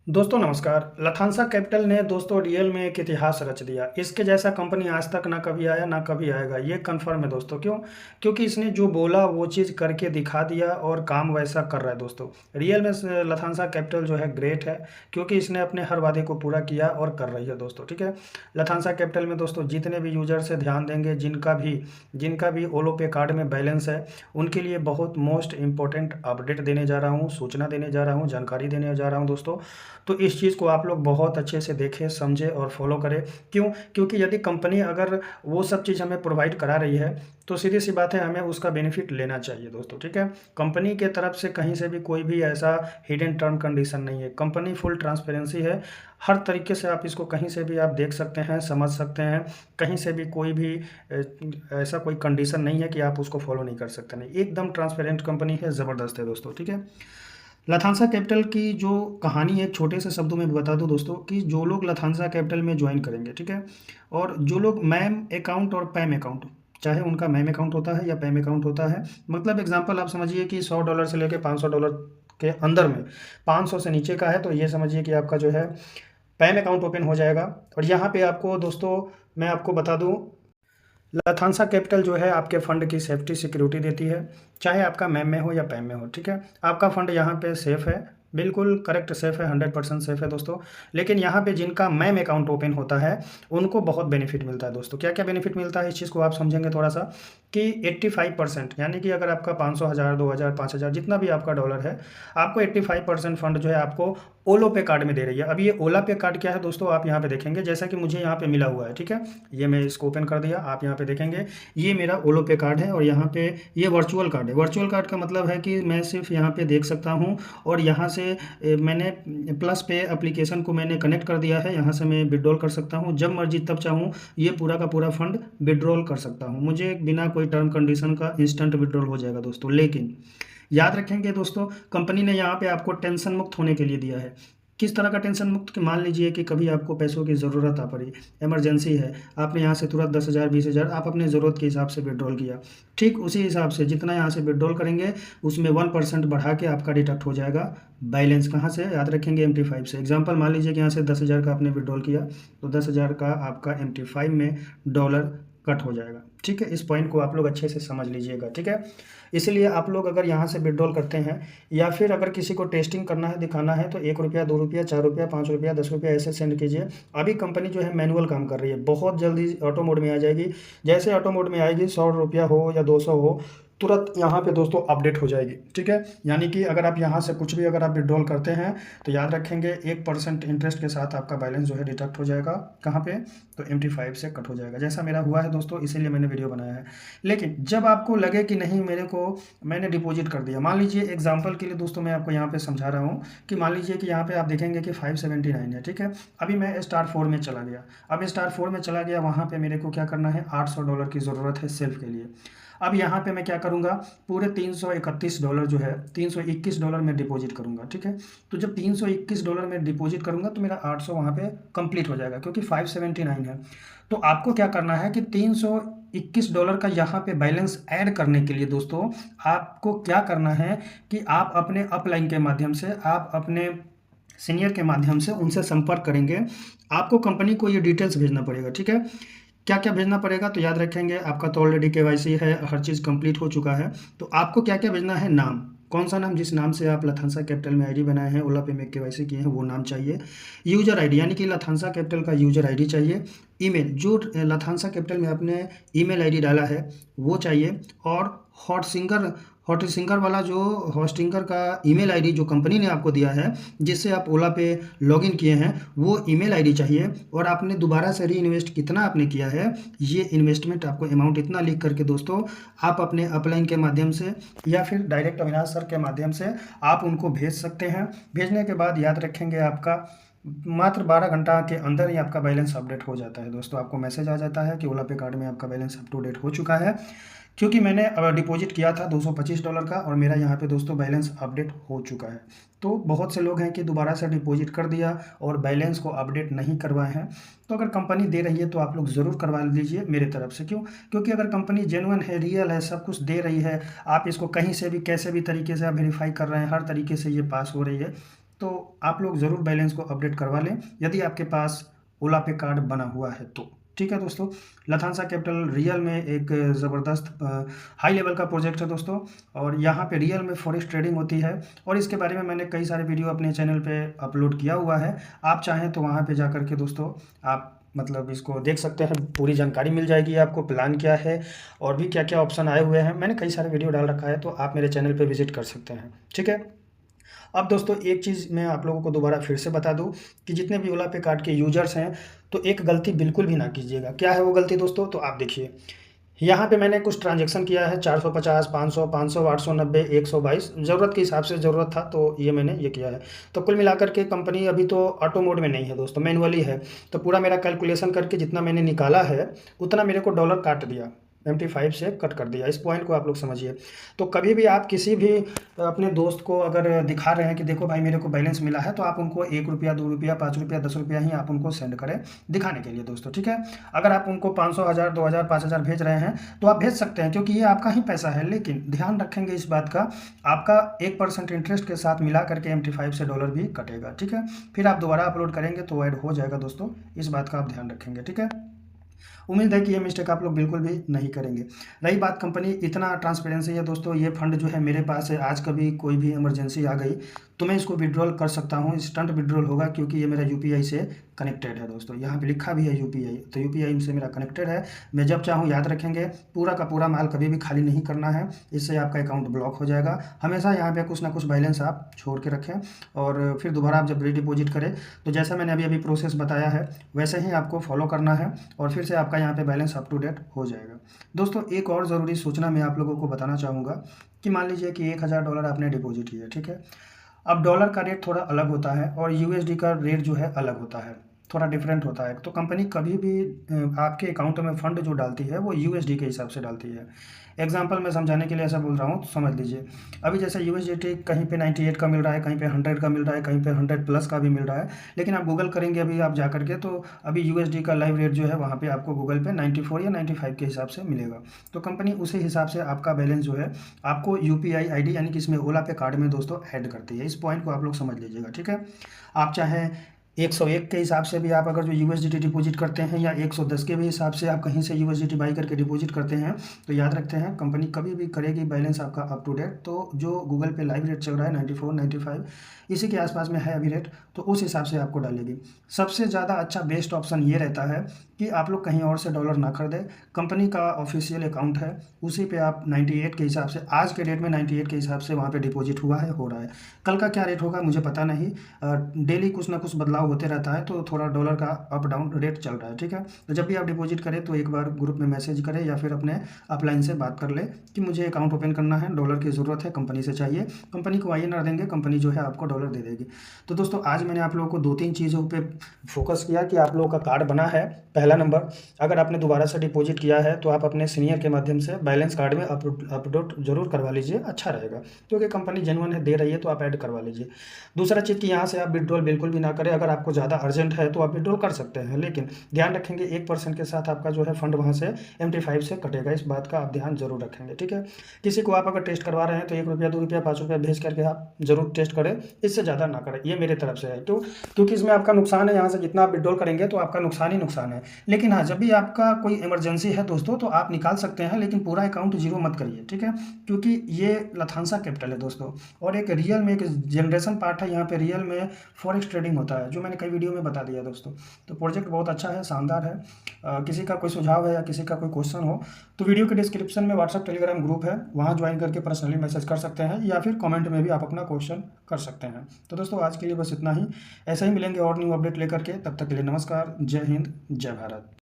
दोस्तों नमस्कार। लथांसा कैपिटल ने दोस्तों रियल में एक इतिहास रच दिया। इसके जैसा कंपनी आज तक ना कभी आया ना कभी आएगा, ये कंफर्म है दोस्तों। क्यों? क्योंकि इसने जो बोला वो चीज़ करके दिखा दिया और काम वैसा कर रहा है दोस्तों। रियल में लथांसा कैपिटल जो है ग्रेट है, क्योंकि इसने अपने हर वादे को पूरा किया और कर रही है दोस्तों। ठीक है। लथांसा कैपिटल में दोस्तों जितने भी यूजर से ध्यान देंगे, जिनका भी ओलो पे कार्ड में बैलेंस है, उनके लिए बहुत मोस्ट इंपॉर्टेंट अपडेट देने जा रहा हूँ, सूचना देने जा रहा हूँ, जानकारी देने जा रहा हूँ दोस्तों। तो इस चीज़ को आप लोग बहुत अच्छे से देखें, समझें और फॉलो करें। क्यों? क्योंकि यदि कंपनी अगर वो सब चीज़ हमें प्रोवाइड करा रही है, तो सीधी सी बात है, हमें उसका बेनिफिट लेना चाहिए दोस्तों। ठीक है। कंपनी के तरफ से कहीं से भी कोई भी ऐसा हिडन टर्म कंडीशन नहीं है। कंपनी फुल ट्रांसपेरेंसी है। हर तरीके से आप इसको कहीं से भी आप देख सकते हैं, समझ सकते हैं। कहीं से भी कोई भी ऐसा कोई कंडीशन नहीं है कि आप उसको फॉलो नहीं कर सकते। नहीं, एकदम ट्रांसपेरेंट कंपनी है, ज़बरदस्त है दोस्तों। ठीक है। लथांसा कैपिटल की जो कहानी है, एक छोटे से शब्दों में बता दूं दोस्तों, कि जो लोग लथांसा कैपिटल में ज्वाइन करेंगे, ठीक है, और जो लोग मैम अकाउंट और पैम अकाउंट, चाहे उनका मैम अकाउंट होता है या पैम अकाउंट होता है, मतलब एग्जांपल आप समझिए कि $100 से लेकर $500 के अंदर में, 500 से नीचे का है, तो ये समझिए कि आपका जो है पैम अकाउंट ओपन हो जाएगा। और यहाँ पे आपको दोस्तों मैं आपको बता दूँ, लथांसा कैपिटल जो है आपके फंड की सेफ्टी सिक्योरिटी देती है, चाहे आपका मैम में हो या पैम में हो। ठीक है। आपका फंड यहाँ पे सेफ है, बिल्कुल करेक्ट सेफ है, 100% सेफ है दोस्तों। लेकिन यहाँ पे जिनका मैम अकाउंट ओपन होता है, उनको बहुत बेनिफिट मिलता है दोस्तों। क्या क्या बेनिफिट मिलता है, इस चीज़ को आप समझेंगे थोड़ा सा, कि 85%, यानी कि अगर आपका 500, 1000, 2000, 5000 जितना भी आपका डॉलर है, आपको 85% फंड जो है आपको ओलो पे कार्ड में दे रही है। अब ये ओला पे कार्ड क्या है दोस्तों, आप यहाँ पे देखेंगे, जैसा कि मुझे यहाँ पे मिला हुआ है। ठीक है। ये मैं इसको ओपन कर दिया, आप यहाँ पे देखेंगे, ये मेरा ओलो पे कार्ड है। और यहाँ पे ये वर्चुअल कार्ड है। वर्चुअल कार्ड का मतलब है कि मैं सिर्फ यहाँ पे देख सकता हूँ, और यहाँ से मैंने प्लस पे एप्लीकेशन को मैंने कनेक्ट कर दिया है। यहाँ से मैं विड्रॉल कर सकता हूँ जब मर्जी तब चाहूँ, ये पूरा का पूरा फंड विड्रॉल कर सकता हूँ। मुझे बिना कोई टर्म कंडीशन का इंस्टेंट विड्रॉल हो जाएगा दोस्तों। लेकिन याद रखेंगे दोस्तों, कंपनी ने यहाँ पे आपको टेंशन मुक्त होने के लिए दिया है। किस तरह का टेंशन मुक्त, कि मान लीजिए कि कभी आपको पैसों की ज़रूरत आ पड़ी, इमरजेंसी है, आपने यहाँ से तुरंत 10,000, 20,000 आप अपने ज़रूरत के हिसाब से विड्रॉल किया, ठीक उसी हिसाब से जितना यहाँ से विड्रॉल करेंगे, उसमें 1% बढ़ा के आपका डिडक्ट हो जाएगा बैलेंस। कहाँ से? याद रखेंगे, MT5 से। एग्जाम्पल मान लीजिए कि यहाँ से 10,000 का आपने विड्रॉल किया, तो 10,000 का आपका MT5 में डॉलर कट हो जाएगा। ठीक है। इस पॉइंट को आप लोग अच्छे से समझ लीजिएगा। ठीक है। इसलिए आप लोग अगर यहाँ से विड्रॉल करते हैं, या फिर अगर किसी को टेस्टिंग करना है, दिखाना है, तो ₹1, ₹2, ₹4, ₹5, ₹10 ऐसे सेंड कीजिए। अभी कंपनी जो है मैनुअल काम कर रही है, बहुत जल्दी ऑटो मोड में आ जाएगी। जैसे ऑटो मोड में आएगी, ₹100 हो या 200 हो, तुरंत यहाँ पे दोस्तों अपडेट हो जाएगी। ठीक है। यानी कि अगर आप यहाँ से कुछ भी अगर आप विड्रॉल करते हैं, तो याद रखेंगे 1% इंटरेस्ट के साथ आपका बैलेंस जो है डिडक्ट हो जाएगा। कहाँ पे? तो MT5 से कट हो जाएगा, जैसा मेरा हुआ है दोस्तों, इसीलिए मैंने वीडियो बनाया है। लेकिन जब आपको लगे कि नहीं, मेरे को, मैंने डिपॉजिट कर दिया, मान लीजिए एग्जांपल के लिए दोस्तों मैं आपको यहाँ पे समझा रहा हूँ, कि मान लीजिए कि यहाँ पे आप देखेंगे कि 579 है। ठीक है। अभी मैं स्टार 4 में चला गया। अब स्टार 4 में चला गया, वहाँ पे मेरे को क्या करना है, $800 की ज़रूरत है सेल्फ के लिए। अब यहाँ पे मैं क्या करूँगा, पूरे $331 जो है, $321 में डिपॉजिट करूँगा। ठीक है। तो जब $321 में डिपॉजिट करूँगा, तो मेरा 800 वहाँ पे कंप्लीट हो जाएगा, क्योंकि 579 है। तो आपको क्या करना है कि $321 का यहाँ पे बैलेंस ऐड करने के लिए दोस्तों, आपको क्या करना है कि आप अपने अपलाइन के माध्यम से, आप अपने सीनियर के माध्यम से उनसे संपर्क करेंगे। आपको कंपनी को ये डिटेल्स भेजना पड़ेगा। ठीक है। क्या क्या भेजना पड़ेगा, तो याद रखेंगे, आपका तो ऑलरेडी KYC है, हर चीज़ कंप्लीट हो चुका है। तो आपको क्या क्या भेजना है, नाम, कौन सा नाम, जिस नाम से आप लथांसा कैपिटल में आईडी बनाए हैं, ओला पे में KYC किए हैं, वो नाम चाहिए। यूजर आईडी, यानी कि लथांसा कैपिटल का यूजर आईडी चाहिए। ईमेल, जो लथांसा कैपिटल में आपने ईमेल आईडी डाला है, वो चाहिए। और हॉट सिंगर वाला जो हॉस्टिंगर का ईमेल आईडी जो कंपनी ने आपको दिया है, जिससे आप ओला पे लॉगिन किए हैं, वो ईमेल आईडी चाहिए। और आपने दोबारा से री इन्वेस्ट कितना आपने किया है, ये इन्वेस्टमेंट आपको अमाउंट इतना लिख करके दोस्तों, आप अपने अपलाइन के माध्यम से या फिर डायरेक्ट अविनाश सर के माध्यम से आप उनको भेज सकते हैं। भेजने के बाद याद रखेंगे, आपका मात्र 12 घंटा के अंदर ही आपका बैलेंस अपडेट हो जाता है दोस्तों। आपको मैसेज आ जाता है कि ओला पे कार्ड में आपका बैलेंस अप टू डेट हो चुका है, क्योंकि मैंने डिपॉजिट किया था $225 का, और मेरा यहाँ पे दोस्तों बैलेंस अपडेट हो चुका है। तो बहुत से लोग हैं कि दोबारा से डिपॉजिट कर दिया और बैलेंस को अपडेट नहीं करवाए हैं। तो अगर कंपनी दे रही है तो आप लोग ज़रूर करवा लीजिए मेरे तरफ से। क्यों? क्योंकि अगर कंपनी जेन्युइन है, रियल है, सब कुछ दे रही है, आप इसको कहीं से भी कैसे भी तरीके से आप वेरीफाई कर रहे हैं, हर तरीके से ये पास हो रही है, तो आप लोग ज़रूर बैलेंस को अपडेट करवा लें यदि आपके पास ओला पे कार्ड बना हुआ है तो। ठीक है दोस्तों, लथानसा कैपिटल रियल में एक ज़बरदस्त हाई लेवल का प्रोजेक्ट है दोस्तों, और यहाँ पे रियल में फॉरेक्स ट्रेडिंग होती है, और इसके बारे में मैंने कई सारे वीडियो अपने चैनल पे अपलोड किया हुआ है। आप चाहें तो वहाँ पे जा कर के दोस्तों आप मतलब इसको देख सकते हैं, पूरी जानकारी मिल जाएगी आपको, प्लान क्या है और भी क्या क्या ऑप्शन आए हुए हैं। मैंने कई सारे वीडियो डाल रखा है, तो आप मेरे चैनल पे विजिट कर सकते हैं। ठीक है, अब दोस्तों एक चीज़ मैं आप लोगों को दोबारा फिर से बता दूं कि जितने भी ओला पे कार्ड के यूजर्स हैं, तो एक गलती बिल्कुल भी ना कीजिएगा। क्या है वो गलती दोस्तों, तो आप देखिए यहाँ पे मैंने कुछ ट्रांजैक्शन किया है 450, 500, 500, 890, 122, ज़रूरत के हिसाब से ज़रूरत था तो ये मैंने ये किया है। तो कुल मिलाकर के कंपनी अभी तो ऑटो मोड में नहीं है दोस्तों, मैनुअली है। तो पूरा मेरा कैलकुलेशन करके जितना मैंने निकाला है उतना मेरे को डॉलर काट दिया, MT5 से कट कर दिया। इस पॉइंट को आप लोग समझिए। तो कभी भी आप किसी भी अपने दोस्त को अगर दिखा रहे हैं कि देखो भाई मेरे को बैलेंस मिला है, तो आप उनको 1 रुपया, 2 रुपया, 5 रुपया, 10 रुपया ही आप उनको सेंड करें दिखाने के लिए दोस्तों। ठीक है, अगर आप उनको 500, 1000, 2000, 5000 भेज रहे हैं तो आप भेज सकते हैं, क्योंकि ये आपका ही पैसा है। लेकिन ध्यान रखेंगे इस बात का, आपका 1% इंटरेस्ट के साथ मिला करके MT5 से डॉलर भी कटेगा। ठीक है, फिर आप दोबारा अपलोड करेंगे तो ऐड हो जाएगा दोस्तों, इस बात का आप ध्यान रखेंगे। ठीक है, उम्मीद है कि ये मिस्टेक आप लोग बिल्कुल भी नहीं करेंगे। रही बात कंपनी, इतना ट्रांसपेरेंसी है दोस्तों, ये फंड जो है मेरे पास है, आज कभी कोई भी इमरजेंसी आ गई तो मैं इसको विड्रॉल कर सकता हूँ, इंस्टेंट विड्रॉल होगा, क्योंकि ये मेरा यूपीआई से कनेक्टेड है दोस्तों। यहाँ पे लिखा भी है यूपीआई, तो यूपीआई से मेरा कनेक्टेड है। मैं जब चाहूँ, याद रखेंगे, पूरा का पूरा माल कभी भी खाली नहीं करना है, इससे आपका अकाउंट ब्लॉक हो जाएगा। हमेशा यहाँ पे कुछ ना कुछ बैलेंस आप छोड़ के रखें, और फिर दोबारा आप जब रीडिपोजिट करें तो जैसा मैंने अभी प्रोसेस बताया है वैसे ही आपको फॉलो करना है, और फिर से आपका यहाँ पे बैलेंस अप टू डेट हो जाएगा। दोस्तों एक और ज़रूरी सूचना मैं आप लोगों को बताना चाहूँगा कि मान लीजिए कि $1000 आपने डिपॉजिट किया। ठीक है, अब डॉलर का रेट थोड़ा अलग होता है और यूएसडी का रेट जो है अलग होता है, थोड़ा डिफरेंट होता है। तो कंपनी कभी भी आपके अकाउंट में फंड जो डालती है वो यूएसडी के हिसाब से डालती है। एग्जांपल मैं समझाने के लिए ऐसा बोल रहा हूँ, तो समझ लीजिए। अभी जैसे यूएसडी कहीं पे 98 का मिल रहा है, कहीं पे 100 का मिल रहा है, कहीं पे 100 प्लस का भी मिल रहा है। लेकिन आप गूगल करेंगे अभी आप जा करके, तो अभी यूएसडी का लाइव रेट जो है वहाँ पे आपको गूगल पे 94 या 95 के हिसाब से मिलेगा। तो कंपनी उसी हिसाब से आपका बैलेंस जो है आपको यूपीआई आईडी यानी कि इसमें ओला पे कार्ड में दोस्तों ऐड करती है। इस पॉइंट को आप लोग समझ लीजिएगा। ठीक है, आप चाहे 101 के हिसाब से भी आप अगर जो यूएसडीटी डिपॉजिट करते हैं, या 110 के भी हिसाब से आप कहीं से यूएसडीटी बाई करके डिपॉजिट करते हैं, तो याद रखते हैं कंपनी कभी भी करेगी बैलेंस आपका अप टू डेट। तो जो गूगल पे लाइव रेट चल रहा है 94, 95 इसी के आसपास में है अभी रेट, तो उस हिसाब से आपको डालेगी। सबसे ज़्यादा अच्छा बेस्ट ऑप्शन ये रहता है कि आप लोग कहीं और से डॉलर ना खरीदें, कंपनी का ऑफिशियल अकाउंट है उसी पे आप 98 के हिसाब से, आज के डेट में 98 के हिसाब से वहाँ पे डिपॉजिट हुआ है, हो रहा है। कल का क्या रेट होगा मुझे पता नहीं, डेली कुछ ना कुछ बदलाव होते रहता है, तो थोड़ा डॉलर का अप डाउन रेट चल रहा है। ठीक है, तो जब भी आप डिपॉजिट करें तो एक बार ग्रुप में मैसेज करें या फिर अपने अपलाइन से बात कर ले कि मुझे अकाउंट ओपन करना है, डॉलर की ज़रूरत है, कंपनी से चाहिए। कंपनी को आइए ना देंगे, कंपनी जो है आपको डॉलर दे देगी। तो दोस्तों आज मैंने आप लोगों को 2-3 चीज़ों पे फोकस किया कि आप लोगों का कार्ड बना है। पहला नंबर, अगर आपने दोबारा से डिपॉजिट किया है तो आप अपने सीनियर के माध्यम से बैलेंस कार्ड में अपडेट जरूर करवा लीजिए, अच्छा रहेगा, क्योंकि कंपनी जेन्युइन है, दे रही है, तो आप ऐड करवा लीजिए। दूसरा चीज़ कि यहाँ से आप विड्रॉल बिल्कुल भी ना करें। अगर आपको ज़्यादा अर्जेंट है तो आप विड्रॉल कर सकते हैं, लेकिन ध्यान रखेंगे 1% के साथ आपका जो है फंड वहाँ से MT5 से कटेगा, इस बात का आप ध्यान जरूर रखेंगे। ठीक है, किसी को आप अगर टेस्ट करवा रहे हैं तो 1 रुपया, 2 रुपया, 5 रुपया भेज करके आप जरूर टेस्ट करें, इससे ज़्यादा ना करें, ये मेरे तरफ से है। क्योंकि इसमें आपका नुकसान है, यहाँ से जितना आप विड्रॉल करेंगे तो आपका नुकसान ही नुकसान है। लेकिन हाँ, जब भी आपका कोई इमरजेंसी है दोस्तों तो आप निकाल सकते हैं, लेकिन पूरा अकाउंट जीरो मत करिए। ठीक है, क्योंकि ये लथानसा कैपिटल है दोस्तों, और एक रियल में एक जनरेशन पार्ट है, यहाँ पे रियल में फॉरेक्स ट्रेडिंग होता है, जो मैंने कई वीडियो में बता दिया दोस्तों। तो प्रोजेक्ट बहुत अच्छा है, शानदार है। किसी का कोई सुझाव है या किसी का कोई क्वेश्चन हो तो वीडियो के डिस्क्रिप्शन में व्हाट्सअप टेलीग्राम ग्रुप है, वहाँ ज्वाइन करके पर्सनली मैसेज कर सकते हैं, या फिर कमेंट में भी आप अपना क्वेश्चन कर सकते हैं। तो दोस्तों आज के लिए बस इतना ही, ऐसा ही मिलेंगे और न्यू अपडेट लेकर के, तब तक के लिए नमस्कार, जय हिंद, जय भारत।